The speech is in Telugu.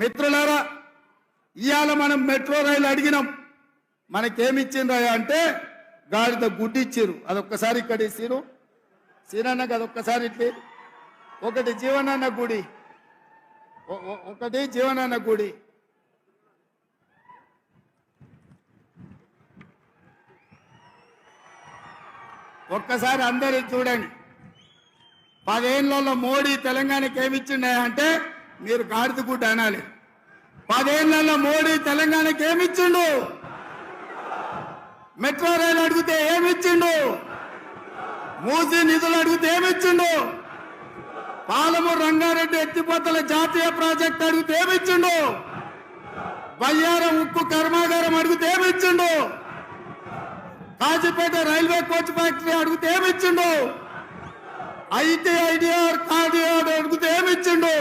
మిత్రులారా, ఇవాళ మనం మెట్రో రైలు అడిగినాం, మనకేమిచ్చిండ్రా అంటే గాడిద గుడ్డి ఇచ్చిరు. అదొక్కసారి ఇక్కడ ఇచ్చిరు సీనన్నకు, అదొక్కసారి ఇట్లా ఒకటి జీవనన్న గుడి, ఒకటి జీవనన్న గుడి. ఒక్కసారి అందరూ చూడండి. 10 ఏళ్లలో మోడీ తెలంగాణకి ఏమిచ్చిండే అంటే మీరు గాడిద గుడ్డ అనాలి. 10 ఏళ్లలో మోడీ తెలంగాణకి ఏమిచ్చిండు? మెట్రో రైలు అడిగితే ఏమిచ్చిండు? మూసీ నిధులు అడిగితే ఏమిచ్చిండు? పాలమూరు రంగారెడ్డి ఎత్తిపోతల జాతీయ ప్రాజెక్ట్ అడిగితే ఏమిచ్చిండు? బయ్యారం ఉక్కు కర్మాగారం అడిగితే ఏమిచ్చిండు? కాజీపేట రైల్వే కోచ్ ఫ్యాక్టరీ అడిగితే ఏమిచ్చిండు? ఐటీఐడిఆర్ కార్డియార్ అడిగితే ఏమిచ్చిండు?